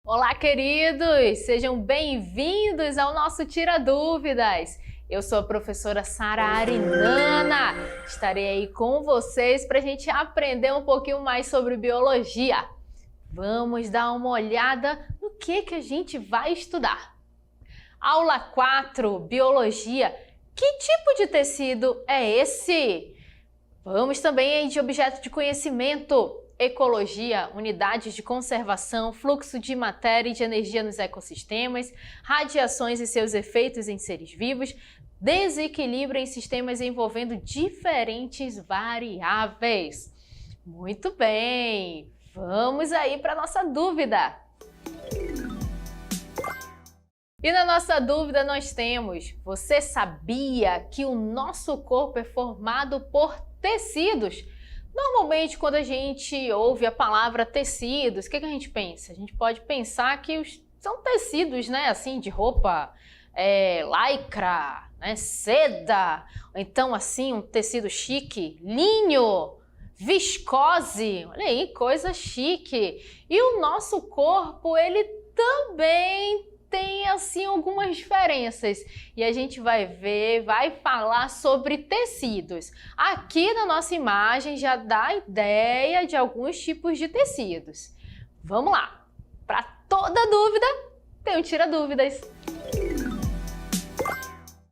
Olá, queridos! Sejam bem-vindos ao nosso Tira Dúvidas. Eu sou a professora Sara Arinana. Estarei aí com vocês para a gente aprender um pouquinho mais sobre biologia. Vamos dar uma olhada no que a gente vai estudar. Aula 4, Biologia. Que tipo de tecido é esse? Vamos também de objeto de conhecimento. Ecologia, unidades de conservação, fluxo de matéria e de energia nos ecossistemas, radiações e seus efeitos em seres vivos, desequilíbrio em sistemas envolvendo diferentes variáveis. Muito bem, vamos aí para a nossa dúvida. E na nossa dúvida nós temos: você sabia que o nosso corpo é formado por tecidos? Normalmente, quando a gente ouve a palavra tecidos, o que a gente pensa? A gente pode pensar que são tecidos, né, assim, de roupa, lycra, né, seda, ou então, assim, um tecido chique, linho, viscose, olha aí, coisa chique. E o nosso corpo, ele também tem assim algumas diferenças e a gente vai ver, vai falar sobre tecidos. Aqui na nossa imagem já dá ideia de alguns tipos de tecidos. Vamos lá! Para toda dúvida, tem um Tira Dúvidas.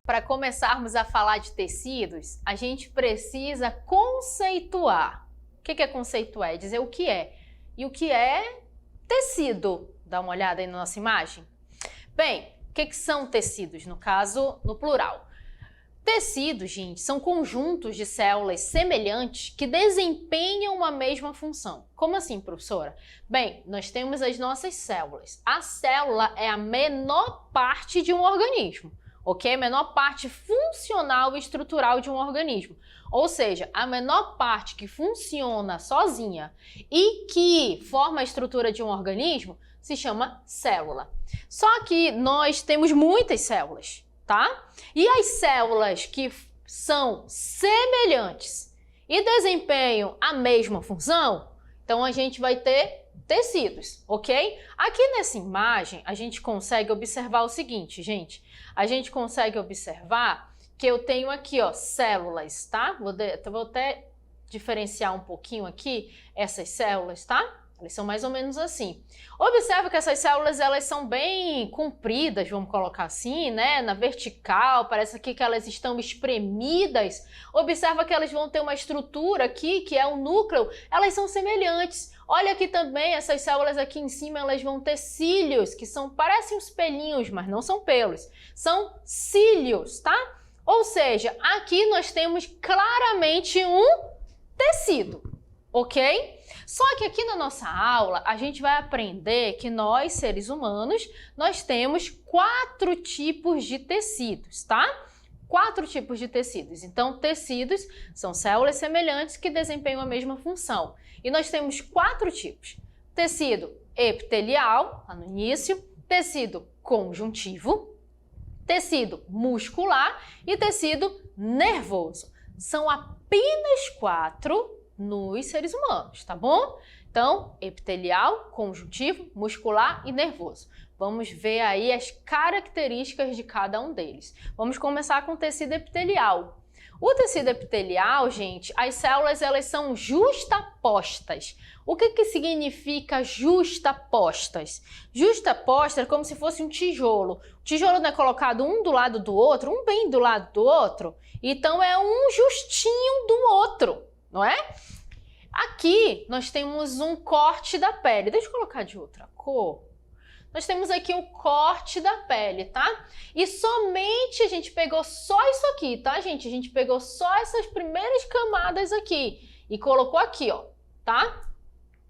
Para começarmos a falar de tecidos, a gente precisa conceituar. O que é conceituar? É dizer o que é. E o que é tecido? Dá uma olhada aí na nossa imagem. Bem, o que são tecidos? No caso, no plural. Tecidos, gente, são conjuntos de células semelhantes que desempenham uma mesma função. Como assim, professora? Bem, nós temos as nossas células. A célula é a menor parte de um organismo, ok? A menor parte funcional e estrutural de um organismo. Ou seja, a menor parte que funciona sozinha e que forma a estrutura de um organismo se chama célula. Só que nós temos muitas células, tá? E as células que são semelhantes e desempenham a mesma função, então a gente vai ter tecidos, ok? Aqui nessa imagem a gente consegue observar o seguinte, gente. A gente consegue observar que eu tenho aqui, ó, células, tá? Vou até diferenciar um pouquinho aqui essas células, tá? Elas são mais ou menos assim. Observa que essas células, elas são bem compridas, vamos colocar assim, né? Na vertical, parece aqui que elas estão espremidas. Observa que elas vão ter uma estrutura aqui, que é o núcleo, elas são semelhantes. Olha aqui também, essas células aqui em cima, elas vão ter cílios, que parecem uns pelinhos, mas não são pelos. São cílios, tá? Ou seja, aqui nós temos claramente um tecido, ok? Só que aqui na nossa aula, a gente vai aprender que nós, seres humanos, nós temos 4 tipos de tecidos, tá? 4 tipos de tecidos. Então, tecidos são células semelhantes que desempenham a mesma função. E nós temos 4 tipos. Tecido epitelial, lá no início, tecido conjuntivo, tecido muscular e tecido nervoso. São apenas 4 nos seres humanos, tá bom? Então, epitelial, conjuntivo, muscular e nervoso. Vamos ver aí as características de cada um deles. Vamos começar com o tecido epitelial. O tecido epitelial, gente, as células, elas são justapostas. O que significa justapostas? Justaposta é como se fosse um tijolo. O tijolo não é colocado um do lado do outro, um bem do lado do outro, então é um justinho do outro, não é? Aqui nós temos um corte da pele. Deixa eu colocar de outra cor. Nós temos aqui um corte da pele, tá? E somente a gente pegou só isso aqui, tá, gente? A gente pegou só essas primeiras camadas aqui e colocou aqui, ó, tá?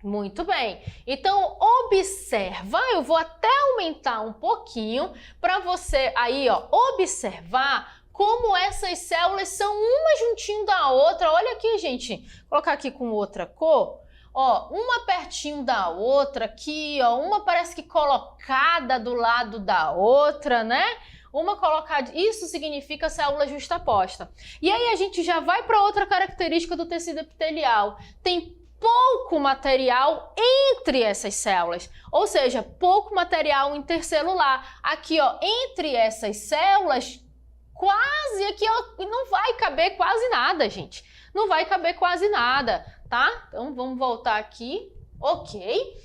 Muito bem. Então, observa, eu vou até aumentar um pouquinho para você aí, ó, observar como essas células são uma juntinho da outra. Olha aqui, gente. Vou colocar aqui com outra cor. Ó, uma pertinho da outra aqui, ó. Uma parece que colocada do lado da outra, né? uma colocada. Isso significa célula justaposta. E aí a gente já vai para outra característica do tecido epitelial. Tem pouco material entre essas células, ou seja, pouco material intercelular. Aqui, ó, entre essas células, quase aqui, ó, não vai caber quase nada, gente. Não vai caber quase nada, tá? Então, vamos voltar aqui. Ok.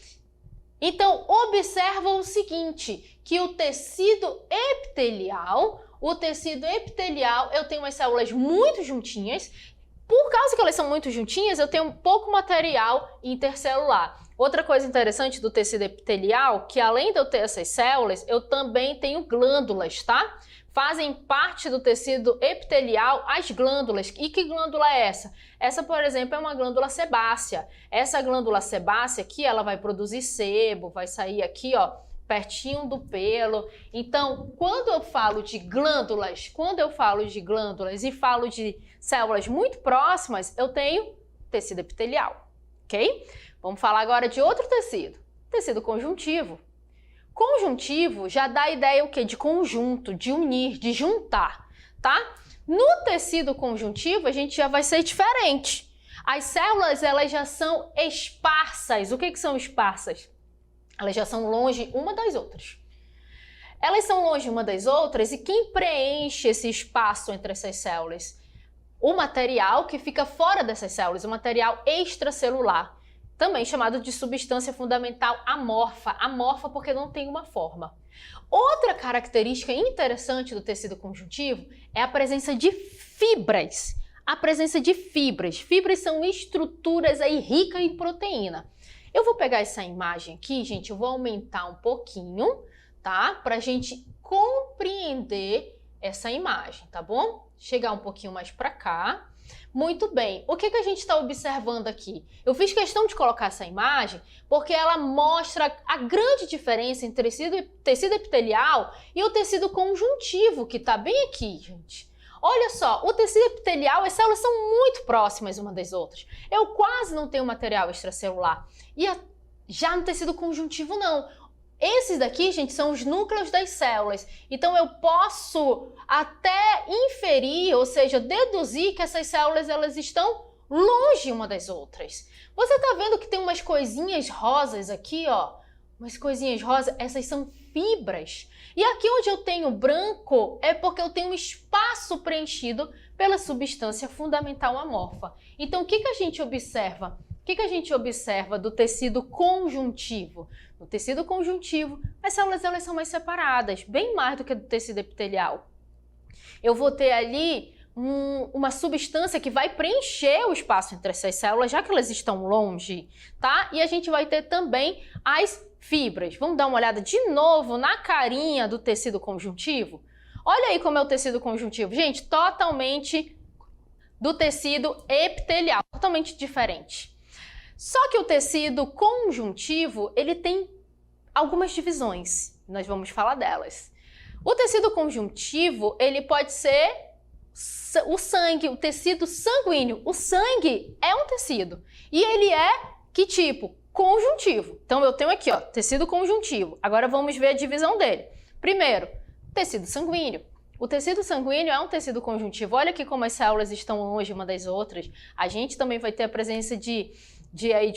Então, observa o seguinte, que o tecido epitelial, eu tenho umas células muito juntinhas. Por causa que elas são muito juntinhas, eu tenho pouco material intercelular. Outra coisa interessante do tecido epitelial, que além de eu ter essas células, eu também tenho glândulas, tá? Fazem parte do tecido epitelial as glândulas. E que glândula é essa? Essa, por exemplo, é uma glândula sebácea. Essa glândula sebácea aqui, ela vai produzir sebo, vai sair aqui, ó, pertinho do pelo. Então, quando eu falo de glândulas e falo de células muito próximas, eu tenho tecido epitelial, ok? Vamos falar agora de outro tecido, tecido conjuntivo. Conjuntivo já dá a ideia o quê? De conjunto, de unir, de juntar, tá? No tecido conjuntivo, a gente já vai ser diferente. As células, elas já são esparsas. O que são esparsas? Elas já são longe uma das outras. Elas são longe uma das outras e quem preenche esse espaço entre essas células? O material que fica fora dessas células, o material extracelular, também chamado de substância fundamental amorfa. Amorfa porque não tem uma forma. Outra característica interessante do tecido conjuntivo é a presença de fibras. A presença de fibras. Fibras são estruturas aí ricas em proteína. Eu vou pegar essa imagem aqui, gente, eu vou aumentar um pouquinho, tá? Pra gente compreender essa imagem, tá bom? Chegar um pouquinho mais pra cá. Muito bem, o que a gente está observando aqui? Eu fiz questão de colocar essa imagem porque ela mostra a grande diferença entre tecido epitelial e o tecido conjuntivo, que está bem aqui, gente. Olha só, o tecido epitelial, as células são muito próximas umas das outras. Eu quase não tenho material extracelular. E já no tecido conjuntivo, não. Esses daqui, gente, são os núcleos das células. Então, eu posso até inferir, ou seja, deduzir que essas células elas estão longe uma das outras. Você está vendo que tem umas coisinhas rosas aqui, ó? Umas coisinhas rosas, essas são fibras. E aqui onde eu tenho branco é porque eu tenho um espaço preenchido pela substância fundamental amorfa. Então, o que a gente observa? O que a gente observa do tecido conjuntivo? No tecido conjuntivo, as células elas são mais separadas, bem mais do que do tecido epitelial. Eu vou ter ali uma substância que vai preencher o espaço entre essas células, já que elas estão longe, tá? E a gente vai ter também as fibras. Vamos dar uma olhada de novo na carinha do tecido conjuntivo? Olha aí como é o tecido conjuntivo. Gente, totalmente do tecido epitelial, totalmente diferente. Só que o tecido conjuntivo, ele tem algumas divisões. Nós vamos falar delas. O tecido conjuntivo, ele pode ser o sangue, o tecido sanguíneo. O sangue é um tecido. E ele é que tipo? Conjuntivo. Então, eu tenho aqui, ó, tecido conjuntivo. Agora, vamos ver a divisão dele. Primeiro, tecido sanguíneo. O tecido sanguíneo é um tecido conjuntivo. Olha aqui como as células estão longe uma das outras. A gente também vai ter a presença de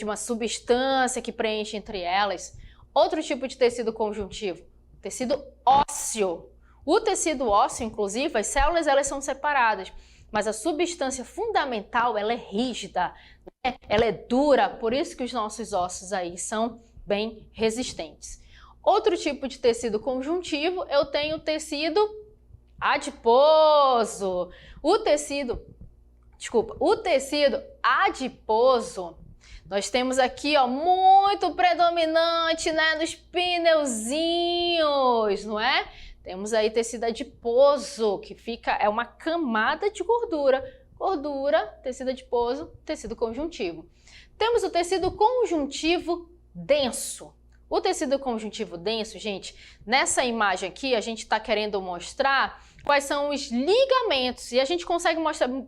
uma substância que preenche entre elas. Outro tipo de tecido conjuntivo, tecido ósseo. O tecido ósseo, inclusive, as células elas são separadas, mas a substância fundamental ela é rígida, né? Ela é dura, por isso que os nossos ossos aí são bem resistentes. Outro tipo de tecido conjuntivo, eu tenho o tecido adiposo. O tecido adiposo, nós temos aqui, ó, muito predominante, né, nos pneuzinhos, não é? Temos aí tecido adiposo, que é uma camada de gordura. Gordura, tecido adiposo, tecido conjuntivo. Temos o tecido conjuntivo denso. O tecido conjuntivo denso, gente, nessa imagem aqui a gente está querendo mostrar quais são os ligamentos e a gente consegue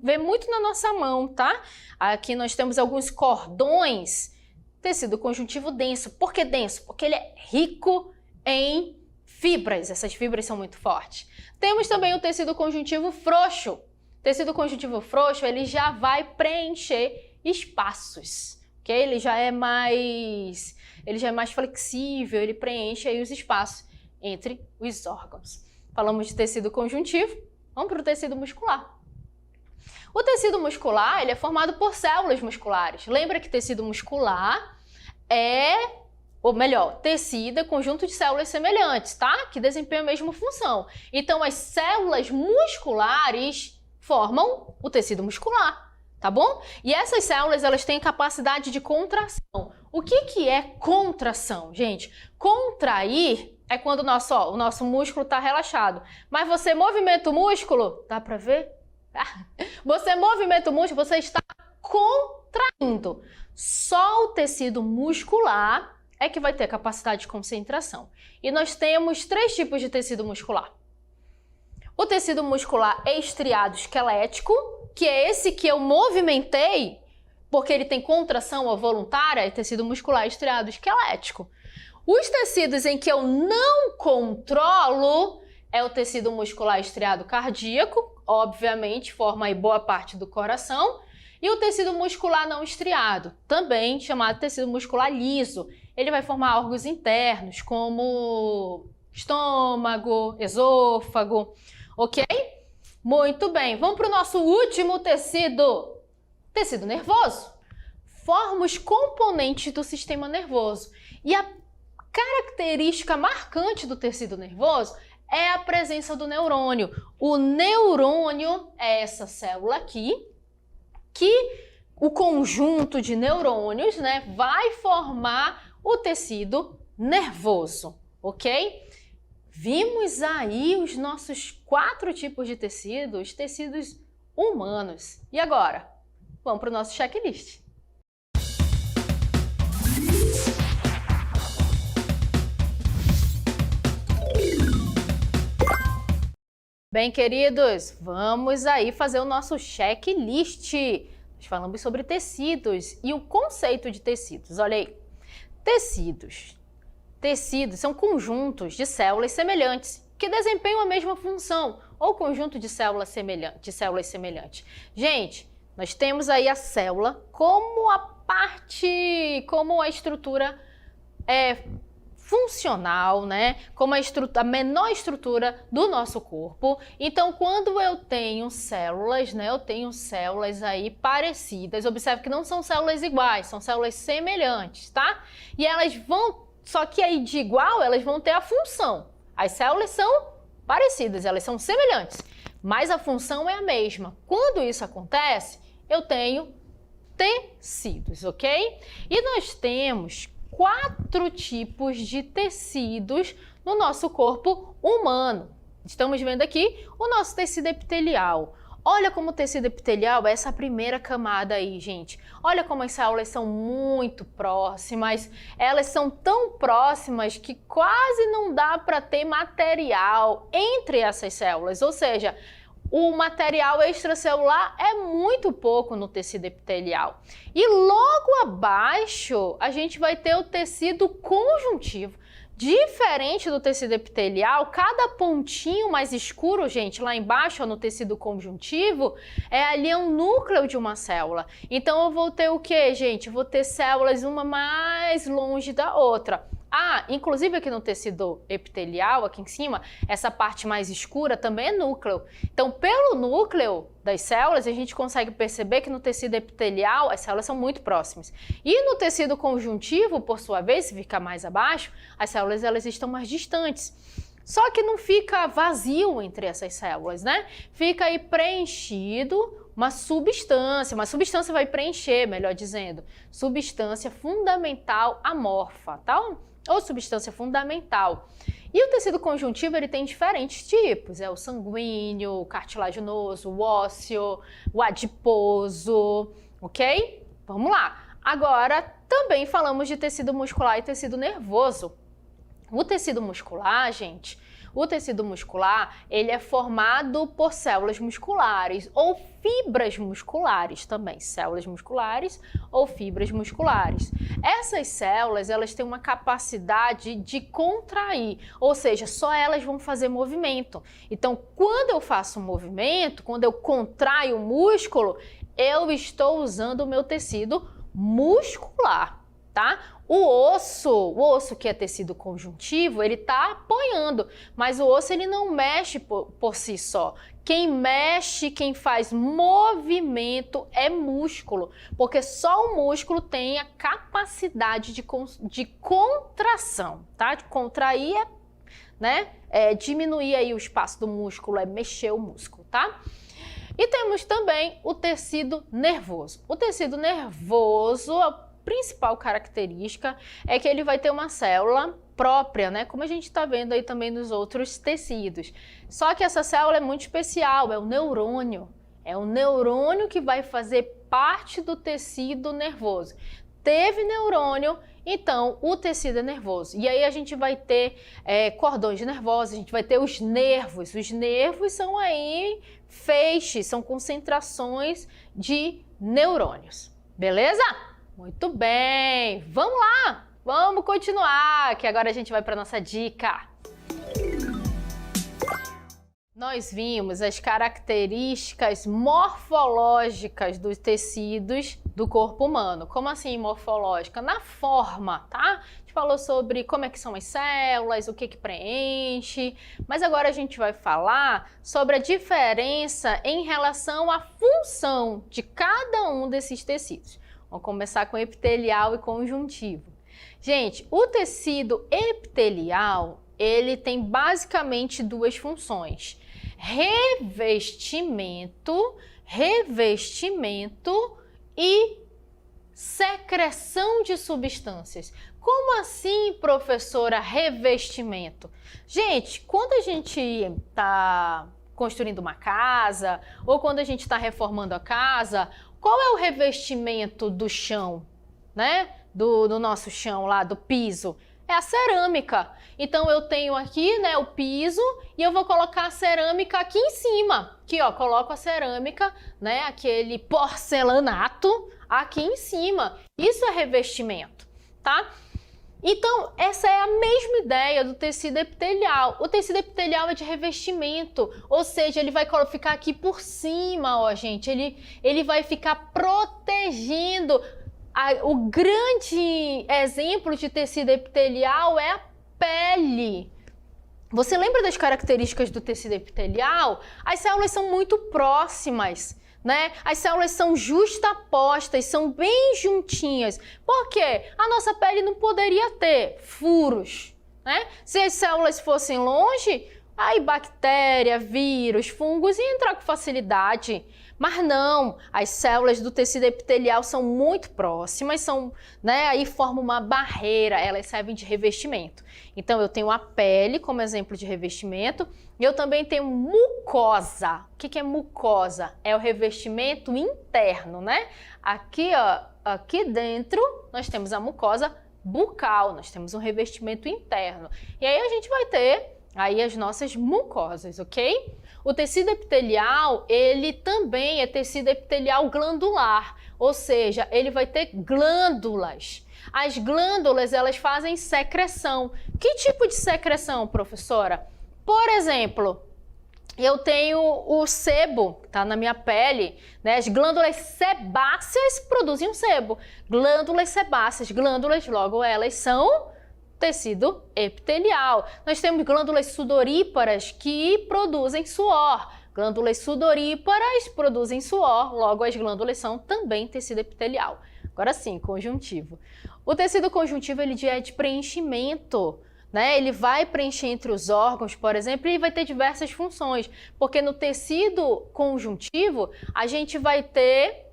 ver muito na nossa mão, tá? Aqui nós temos alguns cordões, tecido conjuntivo denso. Por que denso? Porque ele é rico em fibras, essas fibras são muito fortes. Temos também o tecido conjuntivo frouxo. O tecido conjuntivo frouxo, ele já vai preencher espaços, ok? Ele já é mais flexível, ele preenche aí os espaços entre os órgãos. Falamos de tecido conjuntivo, vamos para o tecido muscular. O tecido muscular, ele é formado por células musculares. Lembra que tecido muscular tecido é conjunto de células semelhantes, tá? Que desempenham a mesma função. Então, as células musculares formam o tecido muscular, tá bom? E essas células, elas têm capacidade de contração. O que é contração, gente? Contrair é quando o nosso músculo está relaxado. Mas você movimenta o músculo, dá pra ver? Você movimenta o músculo, você está contraindo. Só o tecido muscular é que vai ter capacidade de concentração. E nós temos 3 tipos de tecido muscular. O tecido muscular estriado esquelético, que é esse que eu movimentei, porque ele tem contração ou voluntária, é tecido muscular estriado esquelético. Os tecidos em que eu não controlo é o tecido muscular estriado cardíaco, obviamente forma aí boa parte do coração, e o tecido muscular não estriado, também chamado tecido muscular liso. Ele vai formar órgãos internos, como estômago, esôfago, ok? Muito bem, vamos para o nosso último tecido, tecido nervoso. Forma os componentes do sistema nervoso. E a característica marcante do tecido nervoso é a presença do neurônio. O neurônio é essa célula aqui, que o conjunto de neurônios, né, vai formar o tecido nervoso, ok? Vimos aí os nossos 4 tipos de tecidos, tecidos humanos. E agora? Vamos para o nosso checklist. Bem, queridos, vamos aí fazer o nosso checklist. Nós falamos sobre tecidos e o conceito de tecidos. Olha aí, tecidos. Tecidos são conjuntos de células semelhantes que desempenham a mesma função ou conjunto de células semelhantes. Gente, nós temos aí a célula como a estrutura funcional, né? Como a menor estrutura do nosso corpo. Então, quando eu tenho células, né? Eu tenho células aí parecidas. Observe que não são células iguais, são células semelhantes, tá? E elas vão, só que aí de igual, elas vão ter a função. As células são parecidas, elas são semelhantes, mas a função é a mesma. Quando isso acontece, eu tenho tecidos, ok? E nós temos 4 tipos de tecidos no nosso corpo humano. Estamos vendo aqui o nosso tecido epitelial. Olha como o tecido epitelial é essa primeira camada aí, gente. Olha como as células são muito próximas. Elas são tão próximas que quase não dá para ter material entre essas células. Ou seja, o material extracelular é muito pouco no tecido epitelial. E logo abaixo, a gente vai ter o tecido conjuntivo. Diferente do tecido epitelial, cada pontinho mais escuro, gente, lá embaixo, ó, no tecido conjuntivo, ali um núcleo de uma célula. Então, eu vou ter o quê, gente? Vou ter células uma mais longe da outra. Ah, inclusive aqui no tecido epitelial, aqui em cima, essa parte mais escura também é núcleo. Então, pelo núcleo das células, a gente consegue perceber que no tecido epitelial as células são muito próximas. E no tecido conjuntivo, por sua vez, se ficar mais abaixo, as células elas estão mais distantes. Só que não fica vazio entre essas células, né? Fica aí preenchido uma substância vai preencher, melhor dizendo, substância fundamental amorfa, tá? Ou substância fundamental. E o tecido conjuntivo ele tem diferentes tipos, o sanguíneo, o cartilaginoso, o ósseo, o adiposo, ok? Vamos lá. Agora, também falamos de tecido muscular e tecido nervoso. O tecido muscular, gente, O tecido muscular, ele é formado por células musculares ou fibras musculares também, células musculares ou fibras musculares. Essas células, elas têm uma capacidade de contrair, ou seja, só elas vão fazer movimento. Então, quando eu faço um movimento, quando eu contraio o músculo, eu estou usando o meu tecido muscular, tá? O osso que é tecido conjuntivo, ele tá apoiando, mas o osso ele não mexe por si só. Quem mexe, quem faz movimento é músculo, porque só o músculo tem a capacidade de contração, tá? De contrair diminuir aí o espaço do músculo, é mexer o músculo, tá? E temos também o tecido nervoso. O tecido nervoso, a principal característica é que ele vai ter uma célula própria, né? Como a gente está vendo aí também nos outros tecidos. Só que essa célula é muito especial, é o neurônio. É o neurônio que vai fazer parte do tecido nervoso. Teve neurônio, então o tecido é nervoso. E aí a gente vai ter cordões nervosos, a gente vai ter os nervos. Os nervos são aí feixes, são concentrações de neurônios. Beleza? Muito bem, vamos lá, vamos continuar, que agora a gente vai para a nossa dica. Nós vimos as características morfológicas dos tecidos do corpo humano. Como assim morfológica? Na forma, tá? A gente falou sobre como é que são as células, o que preenche, mas agora a gente vai falar sobre a diferença em relação à função de cada um desses tecidos. Vamos começar com epitelial e conjuntivo. Gente, o tecido epitelial, ele tem basicamente duas funções. Revestimento e secreção de substâncias. Como assim, professora, revestimento? Gente, quando a gente está construindo uma casa ou quando a gente está reformando a casa, qual é o revestimento do chão, né? Do nosso chão lá, do piso? É a cerâmica. Então eu tenho aqui, né, o piso e eu vou colocar a cerâmica aqui em cima. Aqui, ó, coloco a cerâmica, né, aquele porcelanato aqui em cima. Isso é revestimento, tá? Então, essa é a mesma ideia do tecido epitelial. O tecido epitelial é de revestimento, ou seja, ele vai ficar aqui por cima, ó, gente. Ele vai ficar protegendo. O grande exemplo de tecido epitelial é a pele. Você lembra das características do tecido epitelial? As células são muito próximas, né? As células são justapostas, são bem juntinhas. Por quê? A nossa pele não poderia ter furos, né? Se as células fossem longe, aí bactéria, vírus, fungos iam entrar com facilidade. Mas não, as células do tecido epitelial são muito próximas, aí formam uma barreira, elas servem de revestimento. Então eu tenho a pele como exemplo de revestimento e eu também tenho mucosa. O que é mucosa? É o revestimento interno, né? Aqui, ó, aqui dentro nós temos a mucosa bucal, nós temos um revestimento interno. E aí a gente vai ter aí as nossas mucosas, ok? O tecido epitelial, ele também é tecido epitelial glandular, ou seja, ele vai ter glândulas. As glândulas, elas fazem secreção. Que tipo de secreção, professora? Por exemplo, eu tenho o sebo, tá na minha pele, né? As glândulas sebáceas produzem um sebo. Glândulas sebáceas, glândulas, logo elas são tecido epitelial. Nós temos glândulas sudoríparas que produzem suor. Glândulas sudoríparas produzem suor, logo as glândulas são também tecido epitelial. Agora sim, conjuntivo. O tecido conjuntivo ele é de preenchimento, né? Ele vai preencher entre os órgãos, por exemplo, e vai ter diversas funções, porque no tecido conjuntivo a gente vai ter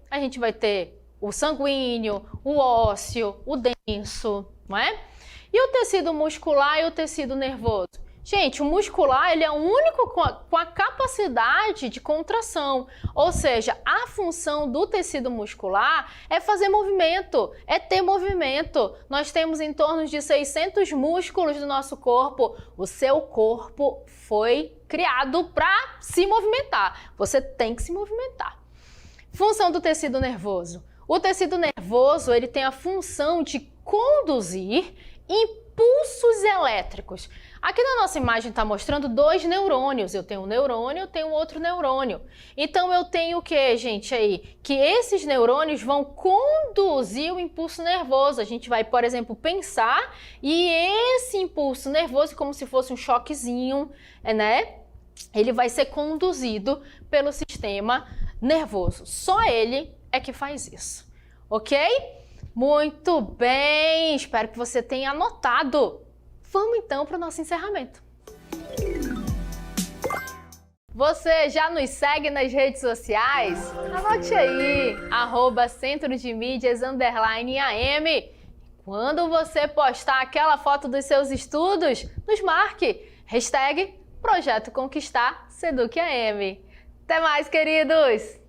o sanguíneo, o ósseo, o denso, não é? E o tecido muscular e o tecido nervoso? Gente, o muscular ele é o único com a capacidade de contração, ou seja, a função do tecido muscular é fazer movimento, é ter movimento. Nós temos em torno de 600 músculos do nosso corpo. O seu corpo foi criado para se movimentar. Você tem que se movimentar. Função do tecido nervoso. O tecido nervoso ele tem a função de conduzir impulsos elétricos. Aqui na nossa imagem está mostrando 2 neurônios. Eu tenho um neurônio, eu tenho outro neurônio. Então eu tenho o que, gente, aí? Que esses neurônios vão conduzir o impulso nervoso. A gente vai, por exemplo, pensar e esse impulso nervoso, como se fosse um choquezinho, né? Ele vai ser conduzido pelo sistema nervoso. Só ele é que faz isso, ok? Muito bem, espero que você tenha anotado. Vamos então para o nosso encerramento. Você já nos segue nas redes sociais? Anote aí, @Centro de Mídias _AM. Quando você postar aquela foto dos seus estudos, nos marque. #Projeto Conquistar Seduc AM. Até mais, queridos!